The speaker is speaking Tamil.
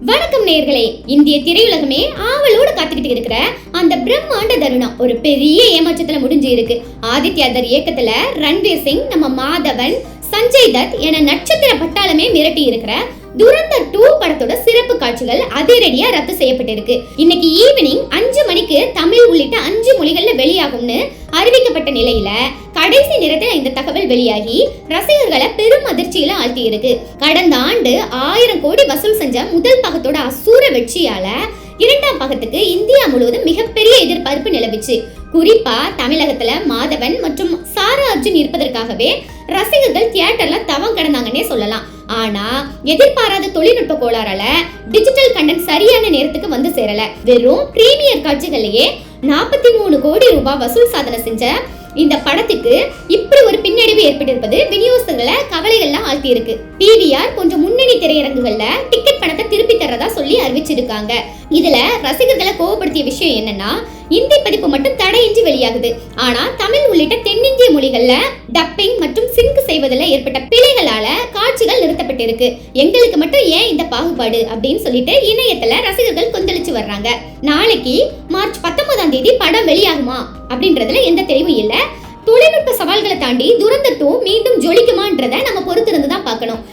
வணக்கம் நேயர்களே. இந்திய திரையுலகமே ஆவலோடு காத்துக்கிட்டு இருக்கிற அந்த பிரம்மாண்ட தருணம் ஒரு பெரிய ஏமாற்றத்துல முடிஞ்சு இருக்கு. ஆதித்யா தர் இயக்கத்துல ரன்வீர் சிங், நம்ம மாதவன், சஞ்சய் தத் என நட்சத்திர பட்டாளமே மிரட்டி இருக்கிற துரந்தர் 2 படத்தோட சிறப்பு காட்சிகள் அதிரடியா ரத்து செய்யப்பட்டிருக்கு. இன்னைக்கு ஈவினிங் 5 மணிக்கு தமிழ் உள்ளிட்ட 5 மொழிகள்ல வெளியாகும்னு அறிவிக்கப்பட்ட நிலையில கடைசி நேரத்தில் இந்த தகவல் வெளியாகி ரசிகர்களை பெரும் அதிர்ச்சியில ஆழ்த்தி இருக்கு. கடந்த ஆண்டு 1000 கோடி வசூல் செஞ்ச முதல் பாகத்தோட அசூர வெற்றியால இரண்டாம் பாகத்துக்கு இந்தியா முழுவதும் மிகப்பெரிய எதிர்பார்ப்பு நிலவுச்சு. குறிப்பா தமிழகத்துல மாதவன் மற்றும் சாரா அர்ஜுன் இருப்பதற்காகவே ரசிகர்கள் தியேட்டர்ல தவம் கடந்தாங்கன்னே சொல்லலாம். ஆனா எதிர்பாராத தொழில்நுட்ப கோளாறால டிஜிட்டல் கண்டென்ட் சரியான நேரத்துக்கு வந்து சேரல. வெறும் பிரீமியர் காட்சிகளையே 43 கோடி ரூபாய் வசூல் சாதனை செஞ்ச இந்த படத்துக்கு இப்படி ஒரு பின்னடைவு ஏற்பட்டிருப்பது விநியோகஸ்தர்களை கவலைகள்லாம் ஆழ்த்தி இருக்கு. PVR போன்ற முன்னணி திரையரங்குகள்ல டிக்கெட் பணத்தை திருப்பி தரதா சொல்லி அறிவிச்சிருக்காங்க. இதுல ரசிகர்களை கோவப்படுத்திய விஷயம் என்னன்னா, இந்தி பதிப்பு மட்டும் தடையின்றி வெளியாகுது. ஆனா தமிழ் உள்ளிட்ட தென்னிந்திய மொழிகள்ல டப்பிங் மற்றும் சிங்க் செய்வதில் ஏற்பட்ட பிழைகளால காட்சிகள் நிறுத்தப்பட்டிருக்கு. எங்களுக்கு மட்டும் ஏன் இந்த பாகுபாடு அப்படின்னு சொல்லிட்டு இணையத்துல ரசிகர்கள் கொந்தளிச்சு வர்றாங்க. நாளைக்கு மார்ச் 19ஆம் தேதி படம் வெளியாகுமா அப்படின்றதுல எந்த தெளிவும் இல்ல. தொழில்நுட்ப சவால்களை தாண்டி துரந்தர் 2 மீண்டும் ஜொலிக்குமான்றத நம்ம பொறுத்திருந்து தான் பார்க்கணும்.